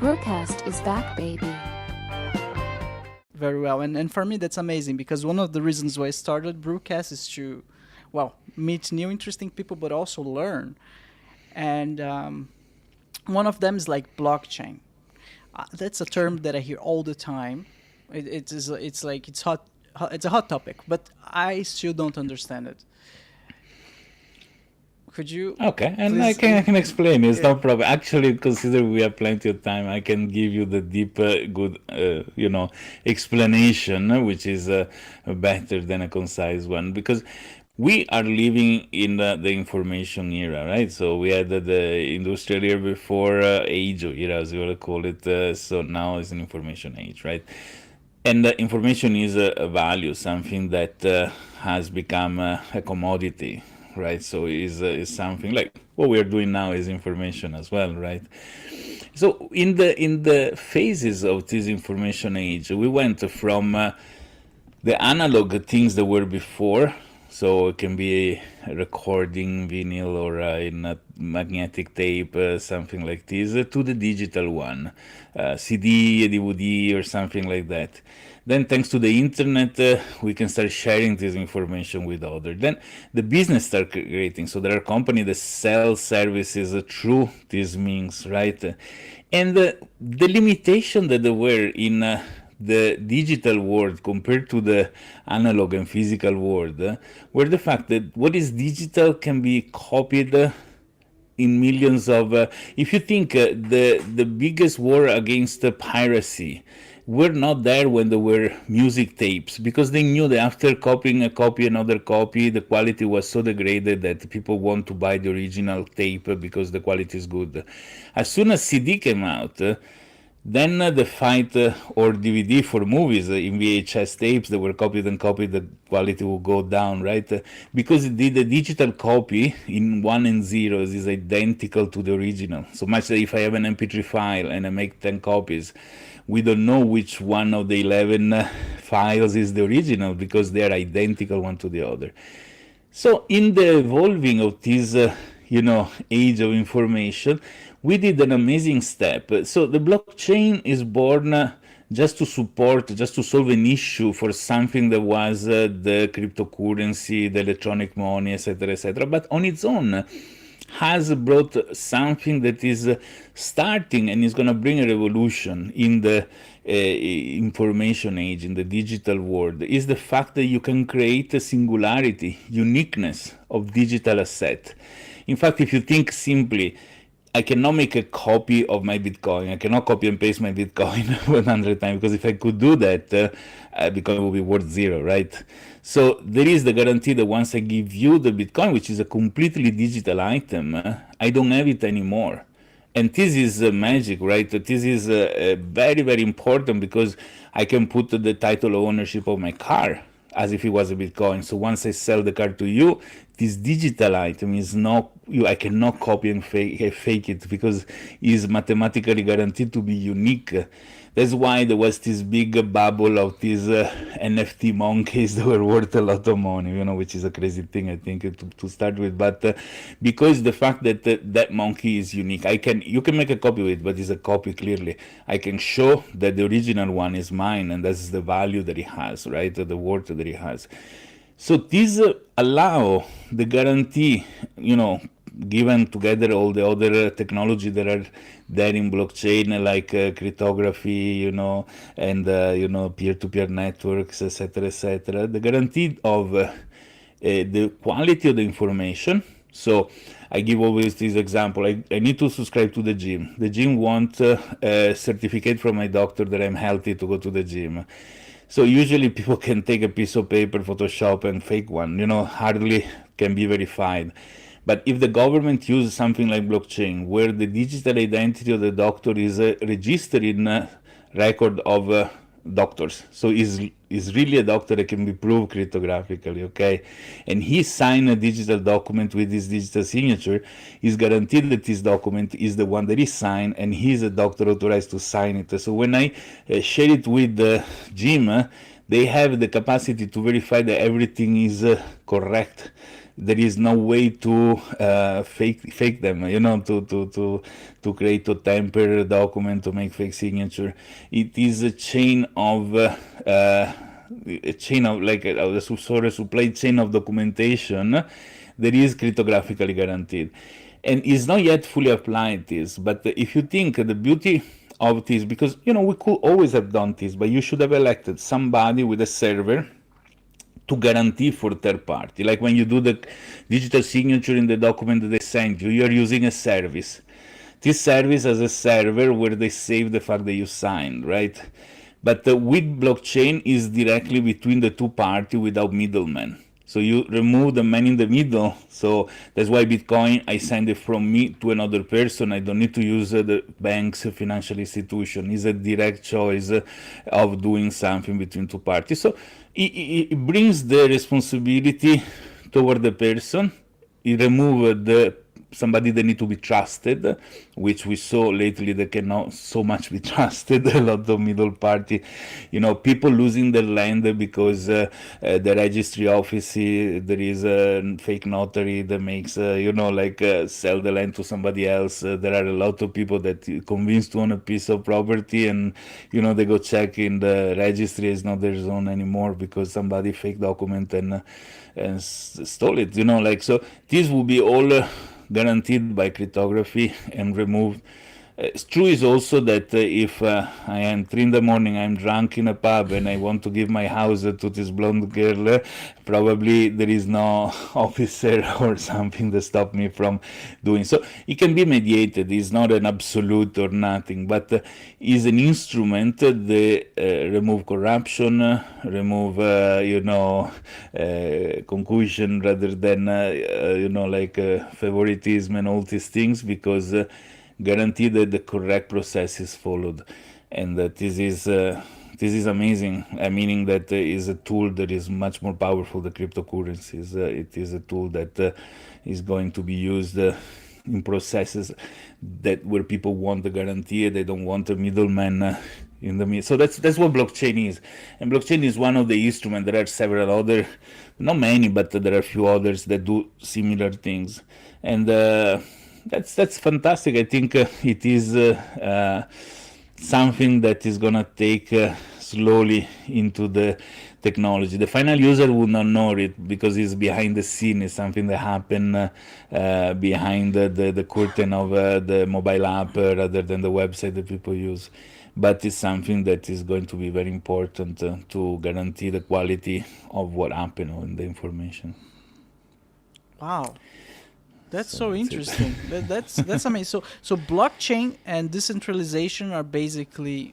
BRUCAST is back, baby. Very well, and for me that's amazing, because one of the reasons why I started BRUCAST is to, well, meet new interesting people, but also learn. And one of them is like blockchain. That's a term that I hear all the time. It's like it's hot. It's a hot topic, but I still don't understand it. Could you? Okay, and please? I can explain. It's Yeah. no problem. Actually, consider we have plenty of time. I can give you the deep, good, explanation, which is better than a concise one, because we are living in the information era, right? So we had the industrial era before, age era, as you want to call it. So now it's an information age, right? And information is a value, something that has become a commodity, right? So is something like what we are doing now is information as well, right? So in the phases of this information age, we went from the analog things that were before. So it can be a recording vinyl or in a magnetic tape, something like this, to the digital one, CD, DVD, or something like that. Then, thanks to the internet, we can start sharing this information with others. Then the business start creating. So there are companies that sell services through these means, right? And the limitation that there were in the digital world compared to the analog and physical world were the fact that what is digital can be copied in millions of. If you think the biggest war against piracy were not there when there were music tapes, because they knew that after copying a copy, another copy, the quality was so degraded that people want to buy the original tape because the quality is good. As soon as CD came out, then the fight or DVD for movies in VHS tapes that were copied and copied, the quality will go down, right? Because the digital copy in 1 and 0 is identical to the original. So much that if I have an MP3 file and I make 10 copies, we don't know which one of the 11 files is the original because they are identical one to the other. So in the evolving of this, age of information, we did an amazing step. So the blockchain is born just to support, just to solve an issue for something that was the cryptocurrency, the electronic money, etc., etc. But on its own, has brought something that is starting and is going to bring a revolution in the information age, in the digital world, is the fact that you can create a singularity, uniqueness of digital asset. In fact, if you think simply, I cannot make a copy of my Bitcoin. I cannot copy and paste my Bitcoin 100 times, because if I could do that, Bitcoin will be worth zero, right? So there is the guarantee that once I give you the Bitcoin, which is a completely digital item, I don't have it anymore. And this is magic, right? This is very, very important, because I can put the title of ownership of my car as if it was a Bitcoin. So once I sell the car to you, this digital item is not I cannot copy and fake it, because it is mathematically guaranteed to be unique. That's why there was this big bubble of these NFT monkeys that were worth a lot of money, which is a crazy thing, I think, to start with. But because the fact that that monkey is unique, you can make a copy of it, but it's a copy clearly. I can show that the original one is mine, and that's the value that it has, right? The worth that it has. So these allow the guarantee, given together all the other technology that are there in blockchain, like cryptography, and peer-to-peer networks, etc., the guarantee of the quality of the information. So I give always this example. I need to subscribe to the gym. The gym wants a certificate from my doctor that I'm healthy to go to the gym. So usually people can take a piece of paper, Photoshop, and fake one, hardly can be verified. But if the government uses something like blockchain, where the digital identity of the doctor is registered in a record of doctors, so is really a doctor that can be proved cryptographically, okay? And he signed a digital document with his digital signature, is guaranteed that this document is the one that is signed, and he's a doctor authorized to sign it. So when I share it with the gym, they have the capacity to verify that everything is correct, there is no way to fake them, to create or tamper a document, to make fake signature. It is a chain of like a sort of supply chain of documentation that is cryptographically guaranteed, and is not yet fully applied this. But if you think the beauty of this, because we could always have done this, but you should have elected somebody with a server to guarantee for third party. Like when you do the digital signature in the document that they send you, you're using a service. This service has a server where they save the fact that you signed, right? But with blockchain is directly between the two parties without middlemen. So you remove the man in the middle. So that's why Bitcoin, I send it from me to another person. I don't need to use the bank's financial institution. It's a direct choice of doing something between two parties. So it brings the responsibility toward the person. It removes somebody that need to be trusted, which we saw lately that cannot so much be trusted. A lot of middle party, people losing their land because the registry office, there is a fake notary that makes sell the land to somebody else. There are a lot of people that convinced to own a piece of property, and they go check in the registry, it's not their zone anymore because somebody fake document and stole it. So this will be all guaranteed by cryptography and removed. It's true is also that if I am 3 in the morning, I'm drunk in a pub and I want to give my house to this blonde girl, probably there is no officer or something that stop me from doing so. It can be mediated. It's not an absolute or nothing, but is an instrument that remove corruption, remove concussion rather than favoritism and all these things, because guarantee that the correct process is followed, and that this is amazing. Meaning that is a tool that is much more powerful than cryptocurrencies. It is a tool that is going to be used in processes that where people want the guarantee, they don't want a middleman in the middle. So that's what blockchain is, and blockchain is one of the instruments. There are several other, not many, but there are a few others that do similar things, and that's fantastic. I think it is something that is gonna take slowly into the technology. The final user will not know it because it's behind the scene. It's something that happened behind the curtain of the mobile app rather than the website that people use. But it's something that is going to be very important to guarantee the quality of what happened in the information. Wow. That's so interesting. That's amazing. So blockchain and decentralization are basically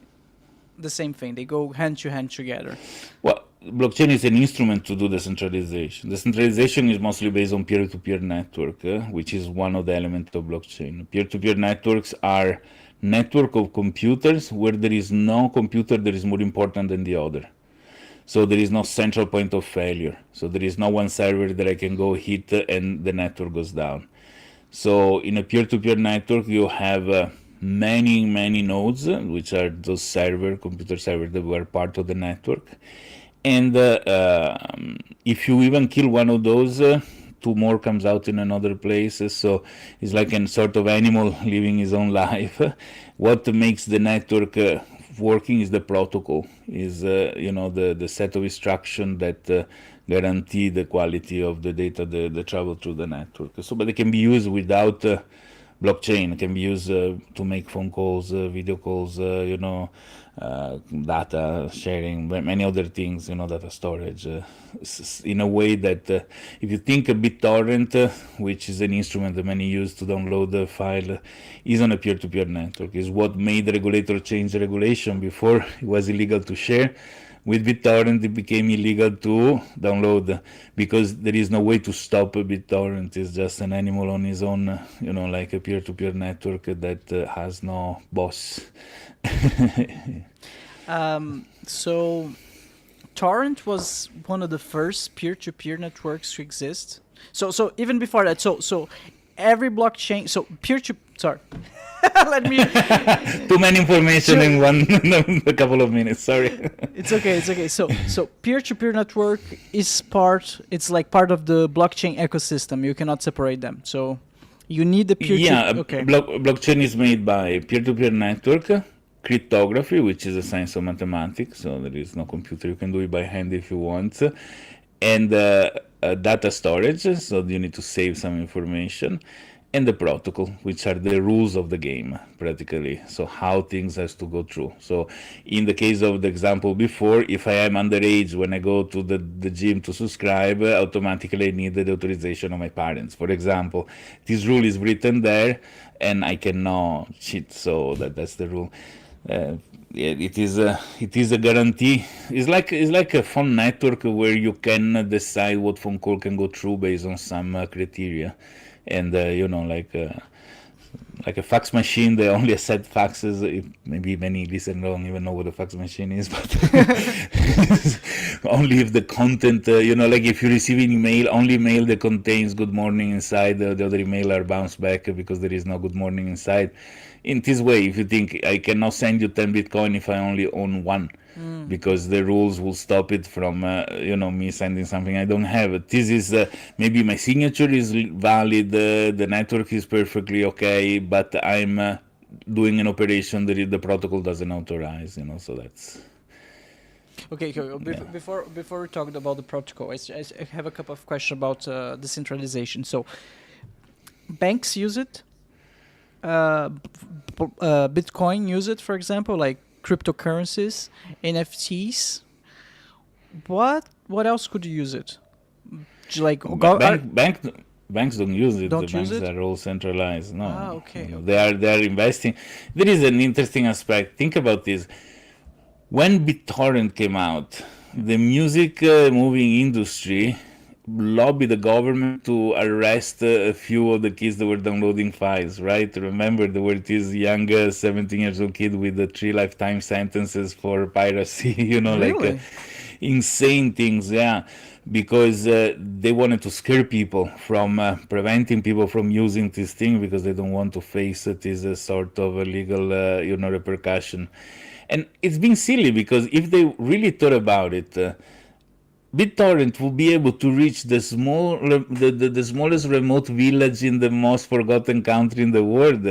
the same thing. They go hand to hand together. Well, blockchain is an instrument to do decentralization. Decentralization is mostly based on peer-to-peer network, which is one of the elements of blockchain. Peer-to-peer networks are network of computers where there is no computer that is more important than the other. So there is no central point of failure. So there is no one server that I can go hit and the network goes down. So in a peer-to-peer network, you have many nodes, which are those computer servers that were part of the network. And if you even kill one of those, two more comes out in another place. So it's like a sort of animal living his own life. What makes the network working is the protocol, is the set of instructions that guarantee the quality of the data that travel through the network. So, but they can be used without blockchain. It can be used to make phone calls, video calls, data sharing, many other things, data storage, in a way that if you think a BitTorrent, which is an instrument that many use to download the file, is on a peer-to-peer network, is what made the regulator change the regulation. Before it was illegal to share. With BitTorrent, it became illegal to download because there is no way to stop a BitTorrent. It's just an animal on his own, like a peer-to-peer network that has no boss. So Torrent was one of the first peer-to-peer networks to exist. So even before that, so every blockchain. So peer-to. Sorry, let me. Too many information in a couple of minutes. Sorry. It's okay. It's okay. So peer-to-peer network is part. It's like part of the blockchain ecosystem. You cannot separate them. So you need the peer-to. Yeah, Okay. blockchain is made by peer-to-peer network, cryptography, which is a science of mathematics, so there is no computer. You can do it by hand if you want, and data storage, so you need to save some information, and the protocol, which are the rules of the game, practically. So how things has to go through. So in the case of the example before, if I am underage when I go to the gym to subscribe, automatically I need the authorization of my parents, for example. This rule is written there, and I cannot cheat, so that's the rule. It is a guarantee. It's like a phone network where you can decide what phone call can go through based on some criteria. And like a fax machine, they only accept faxes. Maybe many listeners don't even know what a fax machine is, but only if the content, like if you receive an email, only mail that contains good morning inside, the other email are bounced back because there is no good morning inside. In this way, if you think I cannot send you 10 Bitcoin if I only own one, because the rules will stop it from me sending something I don't have. This is maybe my signature is valid, the network is perfectly okay, but I'm doing an operation that the protocol doesn't authorize. So that's Okay. Before we talk about the protocol, I have a couple of questions about decentralization. So banks use it. Bitcoin use it, for example, like cryptocurrencies, NFTs. What else could you use it? Like banks don't use it. Don't The use banks it? are all centralized. No, Okay. they are investing. There is an interesting aspect. Think about this. When BitTorrent came out, the music moving industry lobbied the government to arrest a few of the kids that were downloading files, right? Remember, there were this young 17 years old kid with 3 lifetime sentences for piracy, Really? insane things, yeah, because they wanted to scare people from preventing people from using this thing because they don't want to face this sort of legal, repercussion. And it's been silly because if they really thought about it, BitTorrent will be able to reach the smallest remote village in the most forgotten country in the world.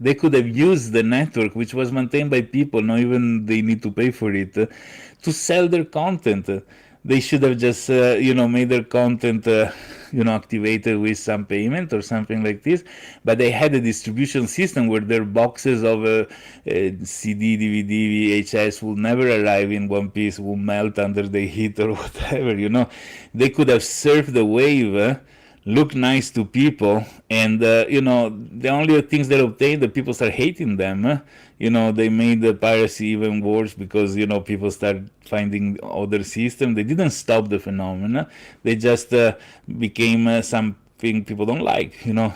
They could have used the network, which was maintained by people, not even they need to pay for it, to sell their content. They should have just, made their content, activated with some payment or something like this. But they had a distribution system where their boxes of CD, DVD, VHS will never arrive in one piece, will melt under the heat or whatever, They could have surfed the wave, look nice to people, and, the only things they obtained, the people start hating them. They made the piracy even worse because, people start finding other systems. They didn't stop the phenomena. They just became something people don't like, Yeah.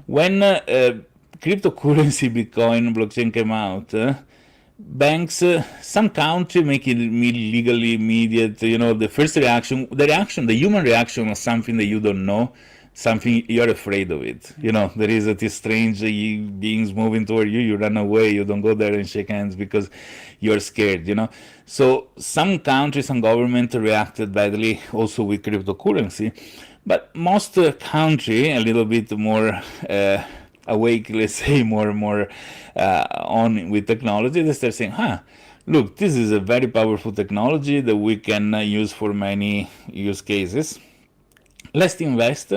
When cryptocurrency, Bitcoin, blockchain came out, banks, some country make it legally immediate. The first reaction, the human reaction was something that you don't know, something you're afraid of it. There is this strange beings moving toward you. You run away. You don't go there and shake hands because you're scared. So some countries, some government reacted badly also with cryptocurrency, but most country a little bit more awake, let's say, more on with technology. They start saying, look, this is a very powerful technology that we can use for many use cases. Let's invest.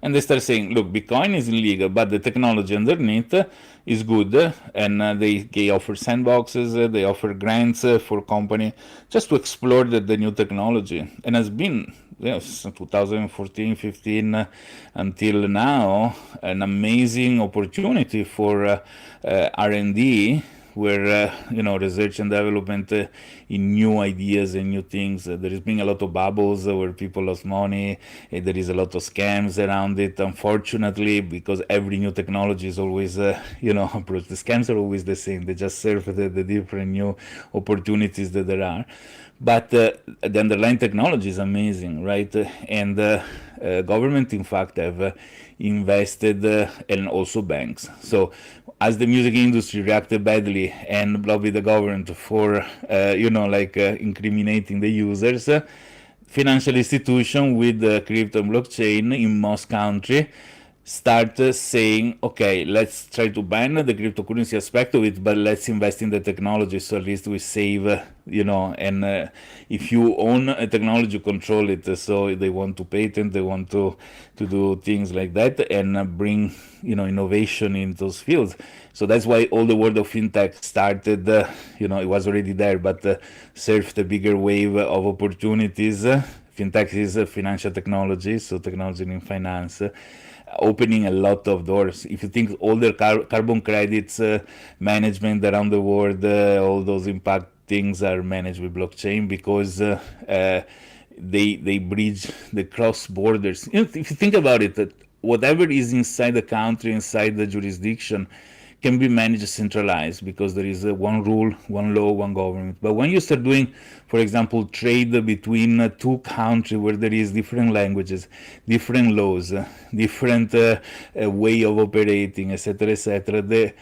And they start saying, look, Bitcoin is illegal, but the technology underneath is good. And they offer sandboxes, they offer grants for company just to explore the new technology. And has been, since 2014, 15 until now, an amazing opportunity for R&D, where research and development in new ideas and new things. There has been a lot of bubbles where people lost money. There is a lot of scams around it, unfortunately, because every new technology is always, approach. The scams are always the same. They just serve the different new opportunities that there are. But the underlying technology is amazing, right? And government, in fact, have invested, and also banks. So as the music industry reacted badly and lobbied the government for, incriminating the users, financial institution with crypto and blockchain in most countries start saying, okay, let's try to ban the cryptocurrency aspect of it, but let's invest in the technology, so at least we save, and if you own a technology, you control it. So they want to patent, they want to do things like that, and bring, innovation in those fields. So that's why all the world of fintech started, it was already there, but surfed a bigger wave of opportunities. Fintech is financial technology, so technology in finance, opening a lot of doors. If you think all the carbon credits management around the world, all those impact things are managed with blockchain, because they bridge the cross borders. If you think about it, that whatever is inside the country, inside the jurisdiction, can be managed centralized, because there is one rule, one law, one government. But when you start doing, for example, trade between two countries where there is different languages, different laws, different way of operating, etc., the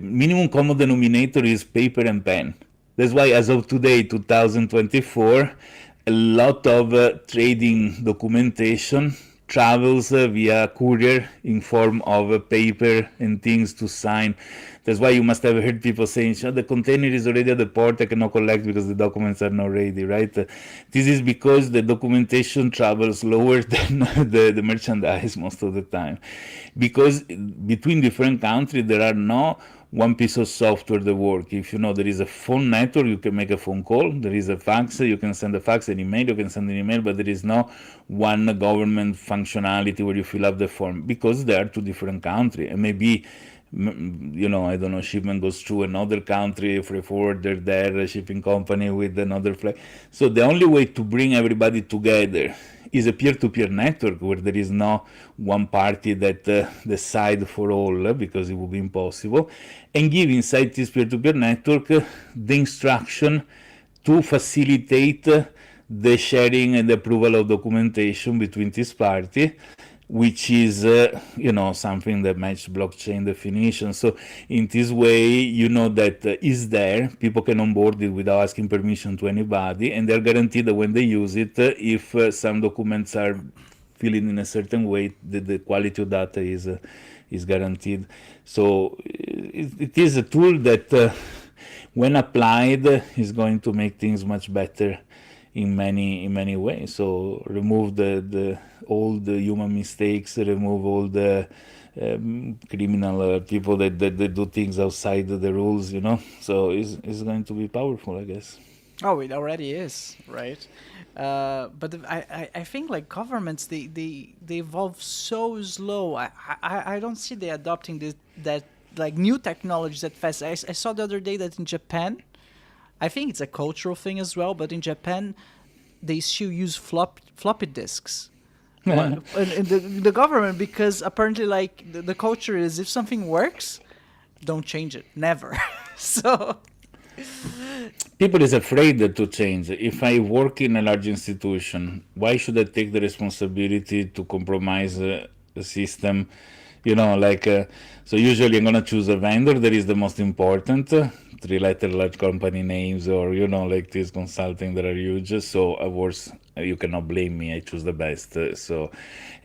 minimum common denominator is paper and pen. That's why, as of today, 2024, a lot of trading documentation travels via courier in form of paper and things to sign. That's why you must have heard people saying, the container is already at the port, I cannot collect because the documents are not ready, right? This is because the documentation travels lower than the merchandise most of the time. Because between different countries, there are no one piece of software that works. If there is a phone network, you can make a phone call. There is a fax, you can send a fax, an email, you can send an email, but there is no one government functionality where you fill up the form, because they are two different countries. And maybe, I don't know, shipment goes through another country, freight forwarder there, a shipping company with another flag. So the only way to bring everybody together is a peer-to-peer network, where there is no one party that decide for all, because it would be impossible, and give inside this peer-to-peer network the instruction to facilitate the sharing and the approval of documentation between this party, which is something that matches blockchain definition. So in this way, that is there, people can onboard it without asking permission to anybody, and they're guaranteed that when they use it, if some documents are filled in a certain way, the quality of data is guaranteed. So it is a tool that when applied is going to make things much better in many ways. So remove all the human mistakes, remove all the criminal people that do things outside the rules, So it's going to be powerful, I guess. Oh, it already is, right? But I think like governments, they evolve so slow. I don't see they adopting that like new technologies that fast. I saw the other day that in Japan, I think it's a cultural thing as well, but in Japan, they still use floppy disks. And the government, because apparently like the culture is, if something works, don't change it, never. So people is afraid to change. If I work in a large institution, why should I take the responsibility to compromise the system? So usually I'm gonna choose a vendor that is the most important, three-letter large company names, or like this consulting that are huge. So of course you cannot blame me. I choose the best.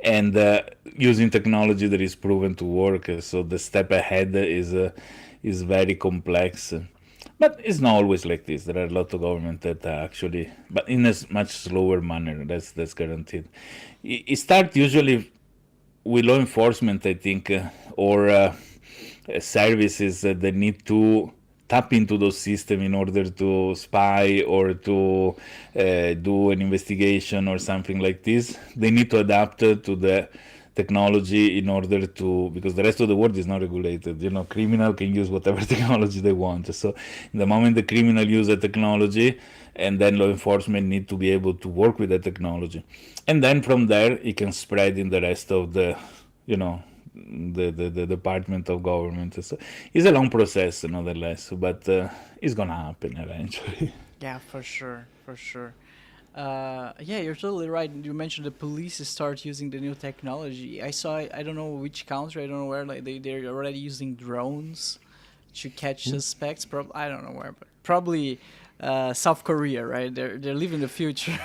And using technology that is proven to work. So the step ahead is very complex. But it's not always like this. There are a lot of government that actually, but in a much slower manner. That's guaranteed. It starts usually with law enforcement, I think, or services that need to tap into those systems in order to spy or to do an investigation or something like this. They need to adapt to the technology in order to, because the rest of the world is not regulated. Criminal can use whatever technology they want. So in the moment the criminal use a technology, and then law enforcement need to be able to work with the technology, and then from there it can spread in the rest of the the department of government. So it's a long process nonetheless, but it's gonna happen eventually. yeah, for sure. Yeah, you're totally right. You mentioned the police start using the new technology. I saw, I don't know which country, I don't know where, like they're already using drones to catch suspects. I don't know where, but probably South Korea, right? They're living the future.